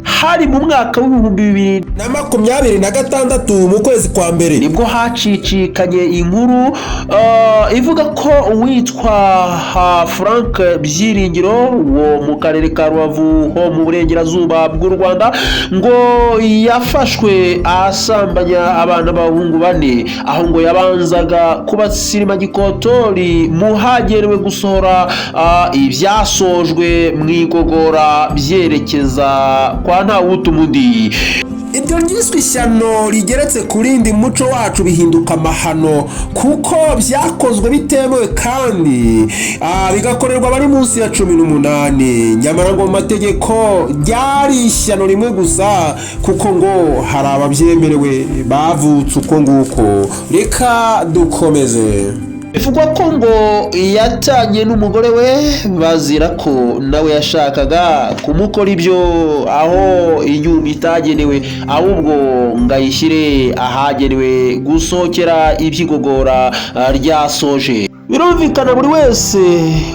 hari mu mwaka w'ibihumbi 2026 mu kwezi kwa mbere nibwo hacicikanye inkuru ivuga ko uwitwa Frank Byiringiro wo mu karere ka Rubavu ho mu burengerazuba bw'u Rwanda ngo yafashwe asambanya abana b'abahungu 4 aho ngo yabanzaga kubasirima gikotori muhagerewe gusohora ibyasojwe mu igogora byerekeza kwa Ntawutumundi. Ibyo ryiswe ishyano rigeretse ku rindi muco wacu bihinduka amahano kuko byakozwe bitemewe kandi bigakorerwa abari munsi ya 18 nyamara ngo mu mategeko ryari ishyano rimwe gusa kuko ngo hari ababyemerewe bavutse uko nguko. Reka dukomeze. Bivugwa ko ngo yatanye n'umugore we bazira ko nawe yashakaga kumukora ibyo aho inyuma itagenewe ahubwo ngayishyire ahagenewe gusohokera ibyigogora ryasoje. Birumvikana buri wese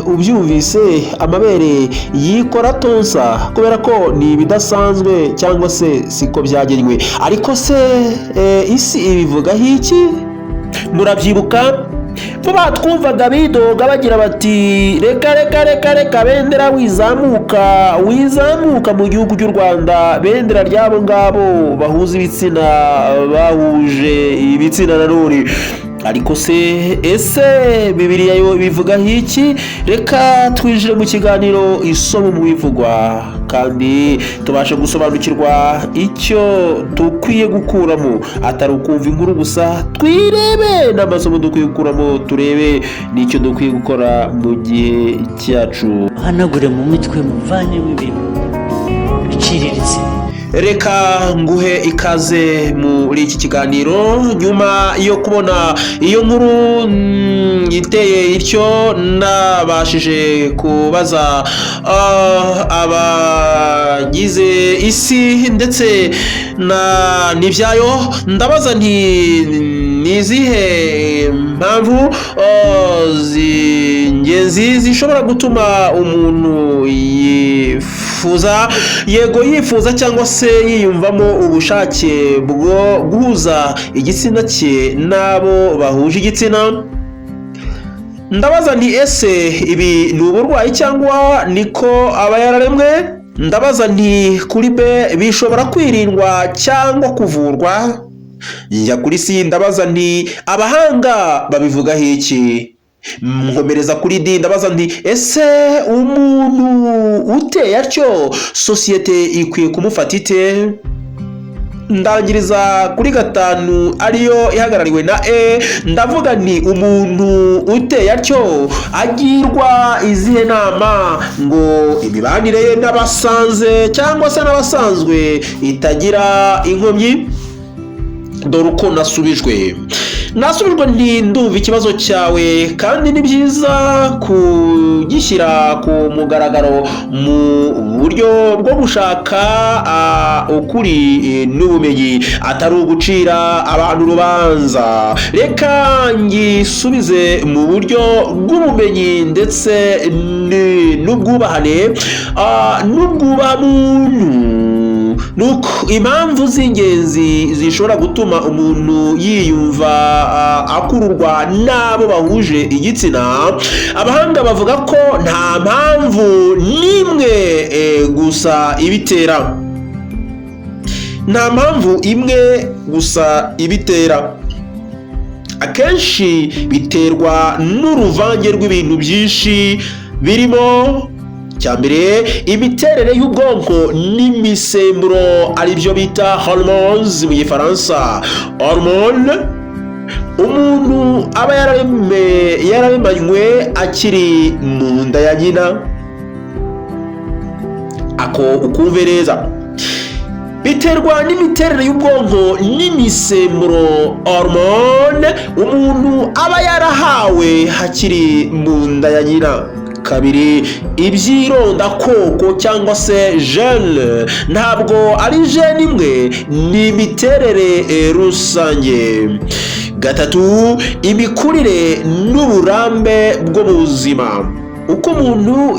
ubyumvise amabere yikora tonsa kubera ko ni ibidasanzwe cyangwa se siko byagenywe. Ariko se isi ibivugaho iki? Murabyibuka vuba twumvaga bidoga bagira bati reka bendera wizamuka mu gihugu cy'u Rwanda, bendera ryabo ngabo bahuza ibitsina bahuje ibitsina na none. Ariko se ese Bibiliya yo bivuga iki? Reka twinjire mu kiganiro isomo mu bivugwa kandi tubashe gusobanukirwa icyo dukwiye gukuramo, atari ukumva inkuru gusa, twirebe n'amasomo dukwiye gukuramo, turebe n'icyo dukwiye gukora mu gihe cyacu. Hanagure mu mitwe muvanemo ibintu biciriritse. Reka nguhe ikaze muri iki kiganiro nyuma yo kubona iyo nkuru iteye ityo. Nabashije kubaza abagize isi ndetse n'ibyayo, ndabaza nti nizihe mpamvu z'ingenzi zishobora gutuma umuntu yifuza cyangwa se yiyumvamo ubushake bwo guhuza igitsina cye n'abo bahuje igitsina. Ndabaza nti ese ibi ni uburwayi cyangwa niko aba yararemwe? Ndabaza nti kuri be bishobora kwirindwa cyangwa kuvurwa? Njya kuri si ndabaza nti abahanga babivugaho iki? Nkomereza kuri di ndabaza nti ese umuntu uteye atyo sosiyete ikwiye kumufata ite? Ndangiriza kuri 5 ariyo ihagarariwe na ndavuga nti umuntu uteye atyo agirwa izihe nama ngo imibanire ye n'abasanze cyangwa se n'abasanzwe itagira inkomyi? Dore uko nasubijwe nti ndumva ikibazo cyawe kandi ni byiza kugishyira ku mugaragaro mu buryo bwo gushaka ukuri n'ubumenyi, atari ugucira abantu urubanza. Reka ngisubize mu buryo bw'ubumenyi ndetse n'ubwubahane n'ubwubamuntu. Nuko impamvu z'ingenzi zishobora gutuma umuntu yiyumva akururwa n'abo bahuje igitsina, abahanga bavuga ko nta mpamvu n'imwe gusa ibitera. Nta mpamvu imwe gusa ibitera. Akenshi biterwa n'uruvange rw'ibintu byinshi birimo cyambere imiterere y'ubwonko n'imisemburo aribyo bita hormones mu Gifaransa. Hormone umuntu aba yararemanywe akiri mu nda ya nyina, ako ukumve neza. Biterwa n'imiterere y'ubwonko n'imisemburo hormone umuntu aba yarahawe hakiri mu nda ya nyina. Kabiri, ibyironda koko cyangwa se gene ntabwo ari gene imwe, ni imiterere rusange. Gatatu, imikurire n'uburambe bwo mu buzima. uko umuntu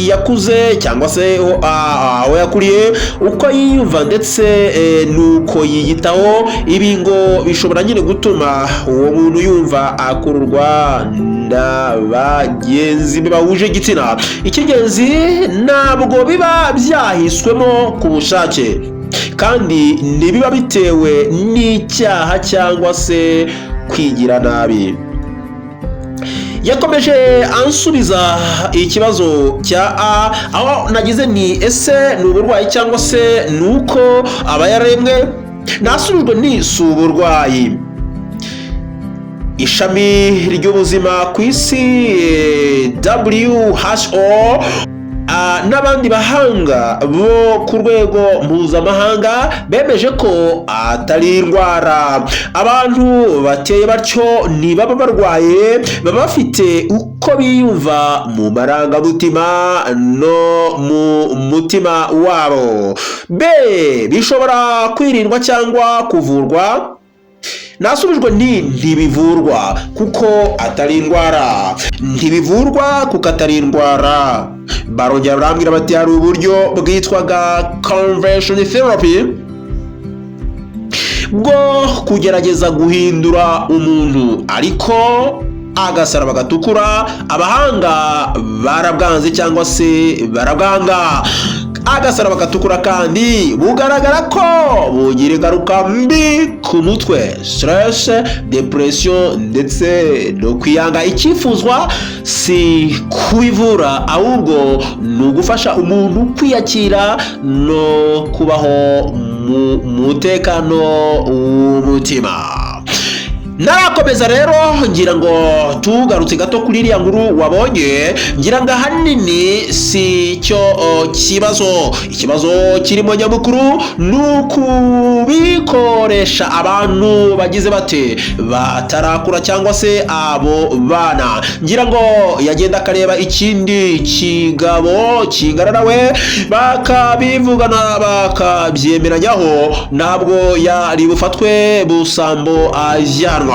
yakuze cyangwa se aho yakuriye, uko yiyumva ndetse nuko yiyitaho. Ibi ngo bishobora nyine gutuma uwo muntu yumva akururwa na bagenzi be bahuje igitsina. Icy'ingenzi ntabwo biba byahiswemo ku bushake kandi ntibiba bitewe n'icyaha cyangwa se kwigira nabi. Yakomeje ansubiza ikibazo cya aho nagize ni ese ni uburwayi cyangwa se nuko aba yaremwe. Nasubijwe ni si uburwayi. Ishami ry'ubuzima ku isi WHO n'abandi bahanga bo ku rwego mpuzamahanga bemeje ko atari indwara. Abantu bateye batyo ntibaba barwaye, baba bafite uko biyumva mu marangamutima no mu mutima wabo. Bishobora kwirindwa cyangwa kuvurwa. Nasubijwe ntibivurwa kuko atari indwara. Ntibivurwa kuko atari indwara. Barongera barambwira bati hari uburyo bwitwaga conversion therapy bwo kugerageza guhindura umuntu, ariko agasaraba gatukura abahanga barabwanze cyangwa se barabwanga. Agasaraba gatukura kandi bugaragara ko bugira ingaruka mbi ku mutwe, stress, depression ndetse no kwiyanga. Icyifuzwa si kubivura, ahubwo ni ugufasha umuntu kwiyakira no kubaho mu mutekano w'umutima. Narakomeza rero ngira ngo tugarutse gato kuri iriya nkuru wabonye, ngira ngo ahanini si cyo ikibazo kirimo nyamukuru ni ukubikoresha abantu bagize bate batarakura cyangwa se abo bana. Ngira ngo yagenda akareba ikindi kigabo kingana nawe bakabivugana bakabyemeranyaho, ntabwo yari bufatwe busambo ajyanwa.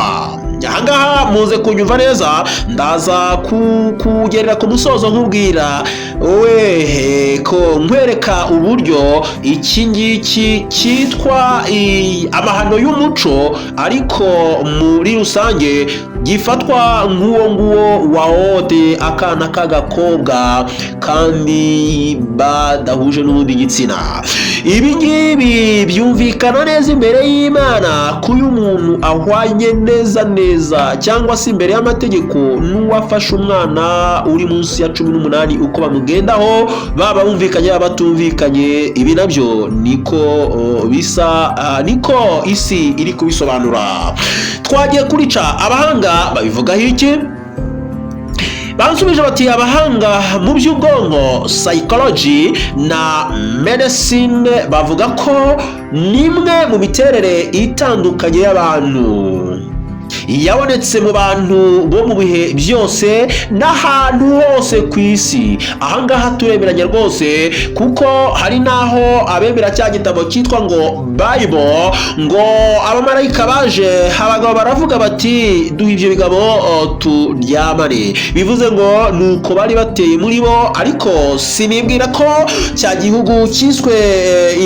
Ahangaha muze kunyumva neza, ndaza kugerera ku musozo nkubwira ko nkwereka uburyo iki ngiki cyitwa amahano y'umuco, ariko muri rusange gifatwa nk'uwo nguwo wahohoteye akana k'agakobwa kandi badahuje n'ubundi gitsina. Ibi ngibi byumvikana neza imbere y'Imana ko uyu muntu ahwanye neza cyangwa se imbere y'amategeko n'uwafashe umwana uri munsi ya 18 uko bamugendaho, baba bumvikanye baba batumvikanye. Ibi nabyo niko bisa, niko isi iri kubisobanura. Twagiye kurica abahanga babivugaho iki? Bansubije bati abahanga mu by'ubwonko psychology na medicine bavuga ko nimwe mu miterere itandukanye y'abantu yabonetse mu bantu bo mu bihe byose n'ahantu hose ku isi. Ahangaha turemeranya rwose, kuko hari naho abemera cya gitabo cyitwa ngo Bible, ngo abamarayika baje abagabo baravuga bati duha ibyo bigabo turyamane. Bivuze ngo nuko bari bateye muri bo, ariko sinibwira ko cya gihugu cyiswe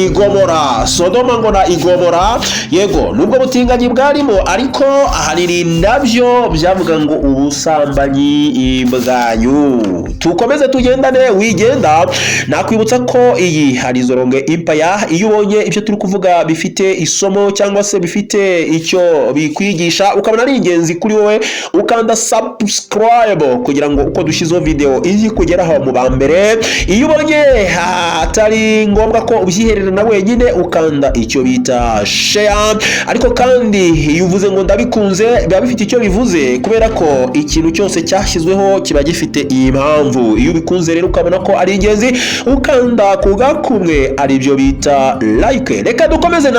Igomora, Sodoma ngo na Igomora, yego nubwo butinganyi bwarimo, ariko ahanini nabyo byavuga ngo ubusambanyi bwanyu. Tukomeze tugendane wigenda. Nakwibutsa ko iyi hari Zoronge Empire. Iyo ubonye ibyo turi kuvuga bifite isomo cyangwa se bifite icyo bikwigisha, ukabona ari ingenzi kuri wowe, ukanda subscribe kugira ngo uko dushyizeho video iji kugeraho mu bambere. Iyo ubonye atari ngombwa ko ubyiherera na wenyine, ukanda icyo bita share. Ariko kandi iyo uvuze ngo ndabikunze, biba bifite icyo bivuze, kubera ko ikintu cyose cyashyizweho kiba gifite iyi mpamvu. Iyo ubikunze rero ukabona ko ari ingenzi, ukanda ku gakumwe, ari byo bita like. Reka dukomeze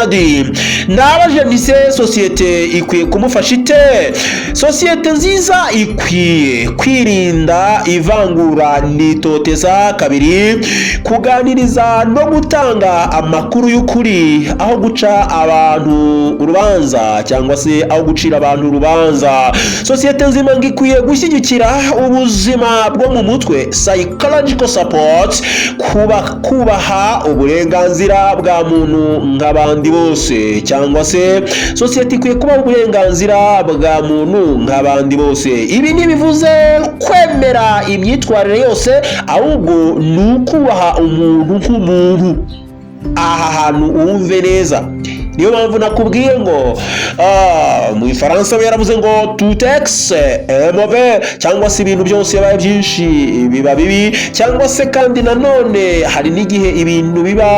nabaje nise sosiyete ikwiye kumufasha ite? Sosiyete nziza ikwiye kwirinda ivangura n'itoteza, kabiri kuganiriza no gutanga amakuru y'ukuri aho guca abantu urubanza cyangwa se aho gucira abantu urubanza. Sosiyete nzima ngikwiye gushyigikira ubuzima bwo mu mutwe, psychological support, kubaha uburenganzira bwa muntu nk'abandi bose, cyangwa se sosiyete ikwiye kubaha uburenganzira bwa muntu nk'abandi bose. Ibi ntibivuze kwemera imyitwarire yose, ahubwo ni ukubaha umuntu nk'umuntu. Aha hantu wumve neza, niyo mpamvu nakubwiye ngo mu Ifaransa yaravuze ngo tout ex est mauvais, cyangwa se ibintu byose yabaye byinshi biba bibi, cyangwa se kandi nanone hari n'igihe ibintu biba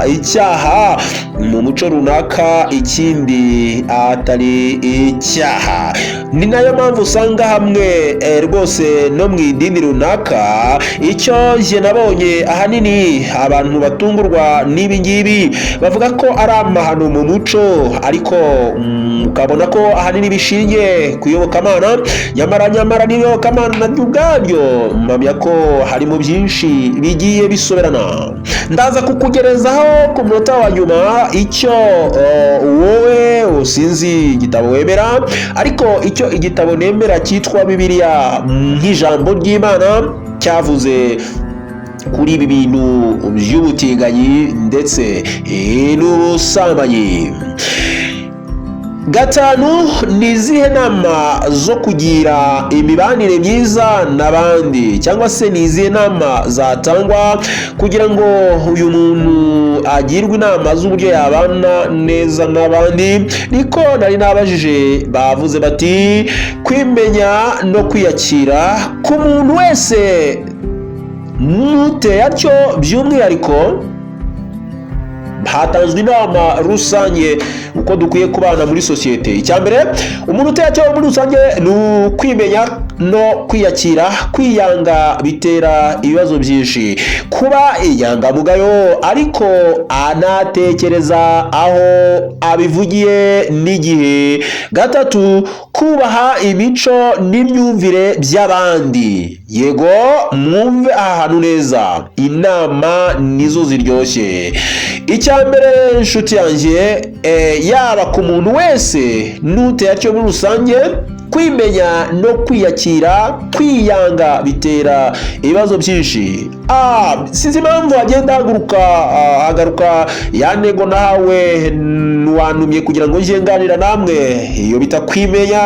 icyaha mu muco runaka, ikindi atari icyaha. Ni nayo mpamvu usanga hamwe rwose no mu idini runaka, icyo je nabonye ahanini abantu batungurwa n'ibi ngibi bavuga ko ari amahano mu muco, ariko ukabona ko ahanini bishingiye ku iyobokamana. Nyamara n'iyobokamana naryo ubwaryo mpamya ko harimo byinshi bigiye bisoberana. Ndaza kukugerezaho ku munota wa nyuma icyo wowe usinzi igitabo wemera, ariko icyo igitabo nemera cyitwa Bibiliya nk'ijambo ry'Imana cyavuze kuri ibi bintu by'ubutinganyi ndetse n'ubusambanyi. 5, ni izihe nama zo kugira imibanire myiza n'abandi, cyangwa se ni izihe nama zatangwa kugira ngo uyu muntu agirwe inama z'uburyo yabana neza n'abandi? Niko nari nabajije, bavuze bati kwimenya no kwiyakira ku muntu wese muteye atyo. By'umwihariko hatanzwe inama rusange uko dukwiye kubana muri sosiyete. Icyambere, umuntu uteye atyo muri rusange ni ukwimenya no kwiyakira. Kwiyanga bitera ibibazo byinshi. Kuba inyangamugayo ariko anatekereza aho abivugiye n'igihe. 3, kubaha imico n'imyumvire by'abandi. Yego, mwumve aha hantu neza, inama nizo ziryoshye. Icyambere nshuti yanjye, yaba ku muntu wese n'uteye atyo muri rusange, kwimenya no kwiyakira. Kwiyanga bitera ibibazo byinshi. Sinzi impamvu agenda hagaruka ya ntego nawe wantumye kugira ngo njye nganira namwe. Iyo bita kwimenya,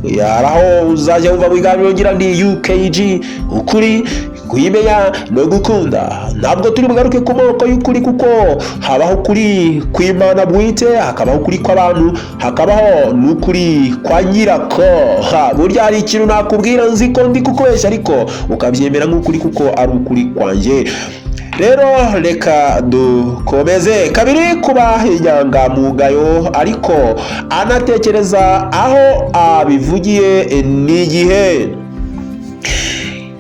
yaraho uzajya wumva mu biganiro ngira ndi UKG, ukuri, kwimenya no gukunda. Ntabwo turi bugaruke ku moko y'ukuri, kuko habaho kuri kw'Imana bwite, hakabaho kuri kw'abantu, hakabaho n'ukuri kwa nyirako. Burya hari ikintu nakubwira nzi ko ndi kukubeshya, ariko ukabyemera nk'ukuri kuko ari ukuri kwanjye. Rero reka dukomeze. 2, kuba inyangamugayo ariko anatekereza aho abivugiye n'igihe.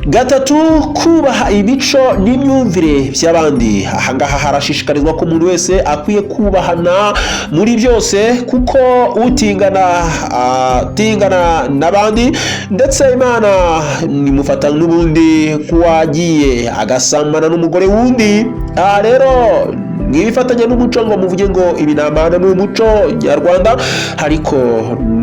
3, kubaha imico n'imyumvire by'abandi. Ahangaha harashishikarizwa ko umuntu wese akwiye kubahana muri byose, kuko utingana n'abandi, ndetse Imana nimufata n'ubundi kuwagiye agasambana n'umugore wundi. Rero mwifatanya n'umuco ngo muvuge ngo ibi namana n'umuco nyarwanda, ariko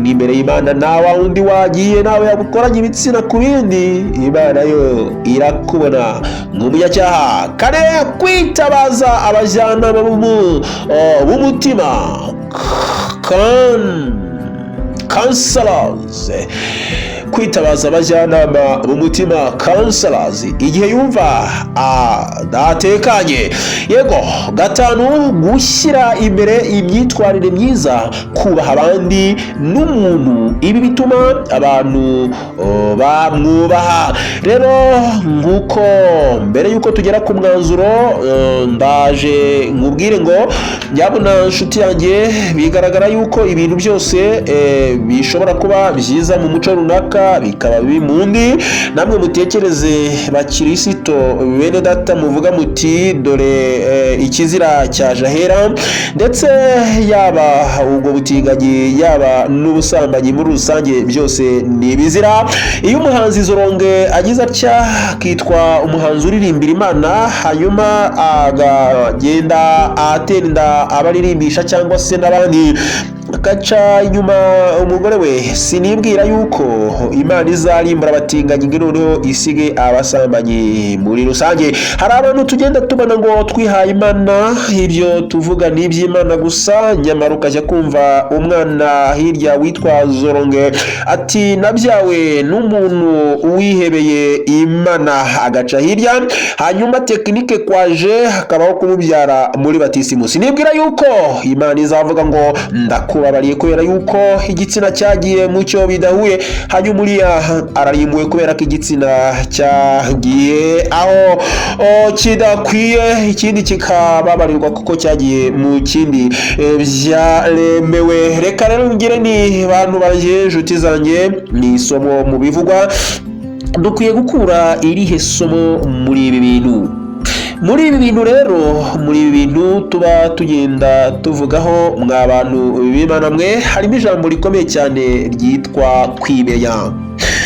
n'imbere y'Imana nawe wundi wagiye nawe yagukoranye ibitsina ku bindi, Imana yo irakubona nk'umunyacyaha. 4, kwitabaza abajyanama b'umutima, counselors. Kwitabaza abajyanama b'umutima, counselors, igihe yumva adatekanye. Yego. 5, gushyira imbere imyitwarire myiza, kubaha abandi n'umuntu. Ibi bituma abantu bamwubaha. Rero nguko, mbere yuko tugera ku mwanzuro, ndaje nkubwire ngo nyabuna nshuti yanjye, bigaragara yuko ibintu byose bishobora kuba byiza mu muco runaka bikaba bibi mu wundi. Namwe mutekereze bakirisito bene data, muvuga muti dore ikizira cyaje ahera, ndetse yaba ubwo butinganyi yaba n'ubusambanyi muri rusange byose ni ibizira. Iyo umuhanzi Zoronge agize atya, akitwa umuhanzi uririmbira Imana, hanyuma agagenda atenda abaririmbisha cyangwa se n'abandi, akaca inyuma umugore we. Sinibwira yuko Imana izarimbura abatinganyi ngo noneho isige abasambanyi muri rusange. Hari abantu tugenda tubona ngo twihaye Imana, ibyo tuvuga ni iby'Imana gusa, nyamara ukajya kumva umwana hirya witwa Zoronge ati nabyawe n'umuntu wihebeye Imana, agaca hirya hanyuma tekinike kwaje hakabaho kumubyara muri batisimu. Sinibwira yuko Imana izavuga ngo ndakubabariye kubera yuko igitsina cyagiye mu cyo bidahuye, hanyuma uriya ararimbuwe kubera ko igitsina cyagiye aho kidakwiye, ikindi kikababarirwa kuko cyagiye mu kindi byaremewe. Reka rero ngire ni bantu banjye, inshuti zanjye, ni isomo mu bivugwa. Dukwiye gukura irihe somo muri ibi bintu? Muri ibi bintu rero, muri ibi bintu tuba tugenda tuvugaho mwa bantu b'Imana mwe, harimo ijambo rikomeye cyane ryitwa kwimenya.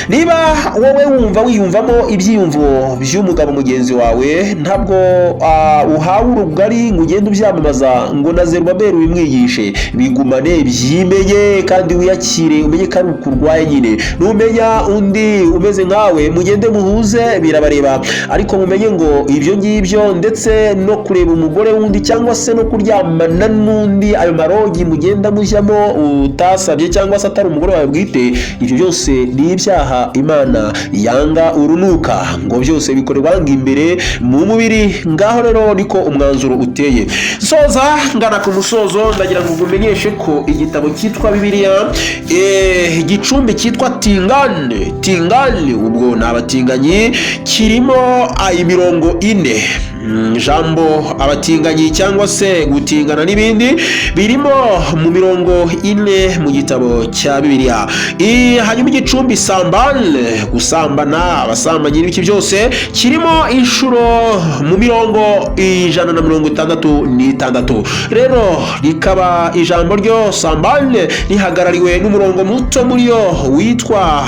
Niba wowe wumva wiyumvamo ibyiyumvo by'umugabo mugenzi wawe, ntabwo uhawe urugari ngo ugende ubyamamaza ngo na Zerubabeli ubimwigishe. Bigumane, byimenye kandi wiyakire, umenye ko ari ukurwaye nyine. Numenya undi umeze nkawe mugende muhuze birabareba, ariko mumenye ngo ibyo ngibyo ndetse no kureba umugore wundi cyangwa se no kuryamana n'undi, ayo marogi mugenda mujyamo utasabye cyangwa se atari umugore wawe bwite, ibyo byose ni ibyaha Imana yanga urunuka, ngo byose bikorerwa imbere mu mubiri. Ngaho rero niko umwanzuro uteye. Soza ngana ku musozo, ndagira ngo umenyeshe ko igitabo cyitwa Bibiliya, igicumbi cyitwa Tingane, ubwo ni abatinganyi, kirimo imirongo 4. Jambo abatinganyi cyangwa se gutingana n'ibindi birimo mu mirongo 4 mu gitabo cya Bibiliya. Hanyuma igicumbi Sambale, gusambana, abasambanyi n'ibiki byose, kirimo inshuro mu mirongo 166. Rero rikaba ijambo ryo Sambale rihagarariwe n'umurongo muto muri yo witwa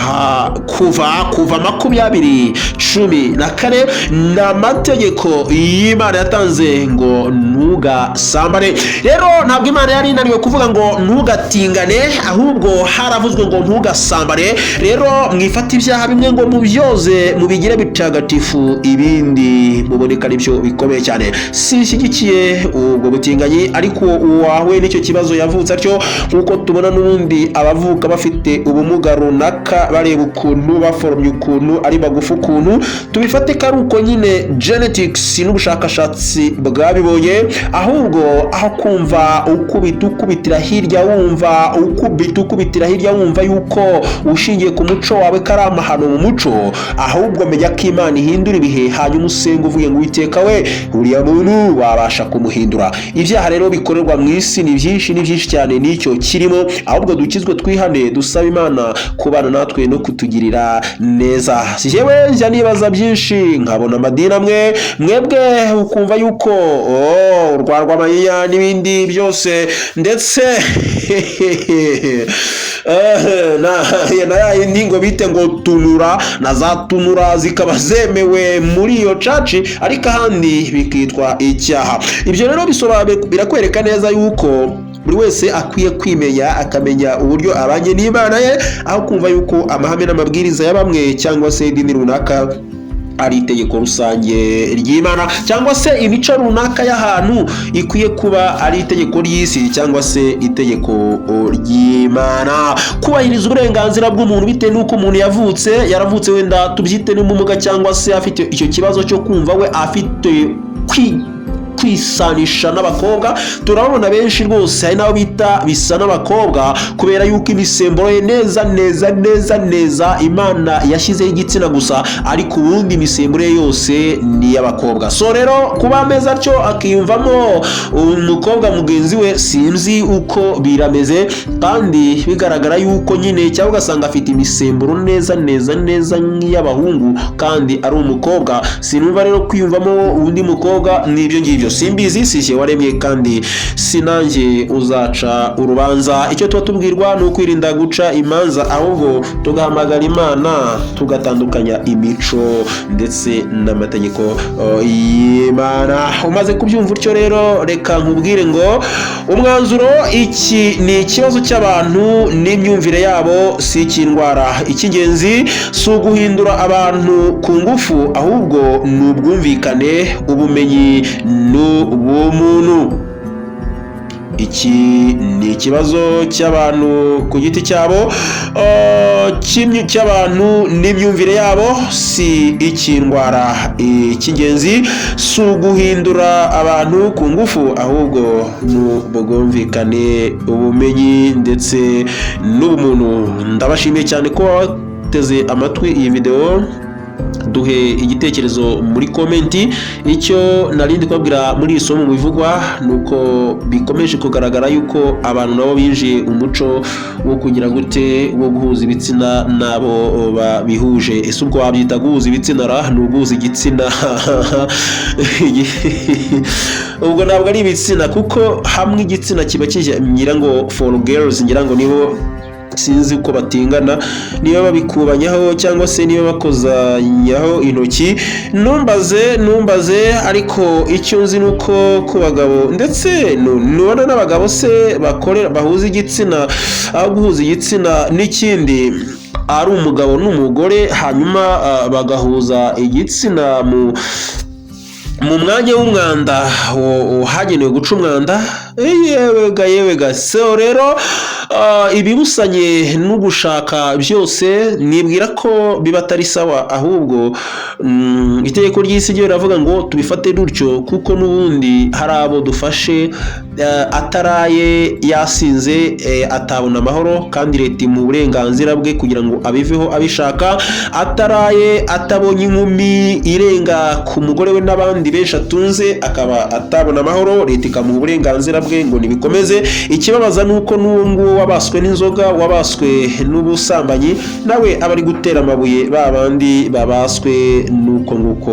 kuva 20:14 n'amategeko y'Imana yatanze ngo ntugasambane. Rero ntabwo Imana yari inaniwe kuvuga ngo ntugatingane, ahubwo haravuzwe ngo ntugasambane. Rero mwifata ibyaha bimwe ngo mubyoze mubigire bitagatifu, ibindi muboneka nibyo bikomeye cyane. Sinshyigikiye ubwo butinganyi, ariko uwawe n'icyo kibazo yavutse atyo, nkuko tubona n'ubundi abavuka bafite ubumuga runaka, bareba ukuntu baforomye, ukuntu ari bagufu, ukuntu tubifate ko ari uko nyine genetics n'ubushakashatsi bwabibonye. Ahubwo aho kumva ukubitira hirya wumva yuko ushingiye ku muco wawe ko ari amahano mu muco, ahubwo menya ko Imana ihindura ibihe, hanyuma usenga uvuge ngo Uwiteka we, uriya muntu wabasha kumuhindura. Ibyaha rero bikorerwa mu isi ni byinshi cyane, nicyo kirimo. Ahubwo dukizwe, twihane, dusaba Imana kubana natwe no kutugirira neza. Jewe njya nibaza byinshi, nkabona amadini amwe, mwebwe ukumva yuko urwarwa amayinya n'ibindi byose, ndetse na yindi ngo bite ngo tunura, na za tunura zikaba zemewe muri iyo caci, ariko ahandi bikitwa icyaha. Ibyo rero birakwereka neza yuko buri wese akwiye kwimenya, akamenya uburyo abanye n'Imana ye, aho kumva yuko amahame n'amabwiriza ya bamwe cyangwa se idini runaka ari itegeko rusange ry'Imana, cyangwa se imico runaka y'ahantu ikwiye kuba ari itegeko ry'isi cyangwa se itegeko ry'Imana. Kubahiriza uburenganzira bw'umuntu bitewe n'uko umuntu yaravutse wenda tubyite n'ubumuga, cyangwa se afite icyo kibazo cyo kumva we afite kwisanisha n'abakobwa. Turabona benshi rwose hari nabo bita bisa n'abakobwa kubera yuko imisemburo ye neza Imana yashyizeho igitsina gusa, ariko ubundi imisemburo ye yose ni y'abakobwa. So rero kuba ameze atyo akiyumvamo umukobwa mugenzi we, sinzi uko birameze, kandi bigaragara yuko nyine cyangwa ugasanga afite imisemburo neza nk'iy'abahungu kandi ari umukobwa. Sinumva rero kwiyumvamo undi mukobwa n'ibyo ngibyo. ibyo simbizi, sije waremye kandi sinanjye uzaca urubanza. Icyo tuba tubwirwa ni ukwirinda guca imanza, ahubwo tugahamagara Imana tugatandukanya imico ndetse n'amategeko y'Imana. Umaze kubyumva utyo rero, reka nkubwire ngo umwanzuro, iki ni ikibazo cy'abantu n'imyumvire yabo, si ikindwara. Icy'ingenzi si uguhindura abantu ku ngufu, ahubwo ni ubwumvikane, ubumenyi n'ubumuntu. Iki ni ikibazo cy'abantu ku giti cyabo, cy'abantu n'imyumvire yabo, si ikindwara. Icy'ingenzi si uguhindura abantu ku ngufu, ahubwo ni ubwumvikane, ubumenyi ndetse n'ubumuntu. Ndabashimiye cyane ko wateze amatwi iyi video. Duhe igitekerezo muri komenti. Icyo narindi kubabwira muri isomo bivugwa nuko bikomeje kugaragara yuko abantu nabo binjiye umuco wo kugira gute wo guhuza ibitsina nabo babihuje. Ese ubwo wabyita guhuza ibitsina ra n'uguhuza igitsina? Ubwo ntabwo ari ibitsina, kuko hamwe igitsina kiba ngira ngo for girls, ngira ngo niho sinzi uko batingana, niba babikubanyaho cyangwa se niba bakozanyaho intoki. Numbaze ariko icyo nzi nuko ku bagabo ndetse nubona n'abagabo se bahuza igitsina, aho guhuza igitsina n'ikindi ari umugabo n'umugore, hanyuma bagahuza igitsina mu mwanya w'umwanda hagenewe guca umwanda. Yewega so rero ibibusanye no gushaka byose nibwira ko biba atari sawa, ahubwo itegeko ry'isi ryo riravuga ngo tubifate dutyo, kuko n'ubundi hari abo dufashe ataraye yasinze atabona amahoro, kandi leta mu burenganzira bwe kugira ngo abiveho abishaka. Ataraye atabonye inkumi irenga ku mugore we n'abandi benshi atunze, akaba atabona amahoro, leta ikamuha uburenganzira bwe ngo nibikomeze. Ikibabaza nuko n'uwo nguwo wabaswe n'inzoga, wabaswe n'ubusambanyi, nawe aba ari gutera amabuye babandi babaswe nuko nguko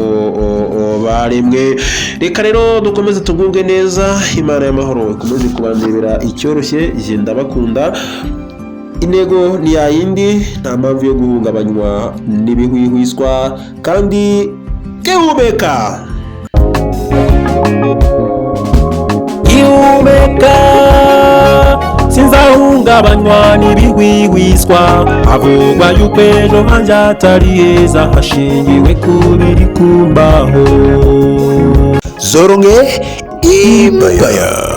baremwe. Reka rero dukomeze tugubwe neza, Imana y'amahoro ikomeze kubandebera icyoroshye. Je ndabakunda, intego ni yayindi, nta mpamvu yo guhungabanywa n'ibihwihwiswa, kandi gihumeka sinzahungabanywa n'ibihwihwiswa. Havugwa yuko ejo hanjye hatari heza, hashingiwe ku biri kumbaho. Zoronke Ibaya.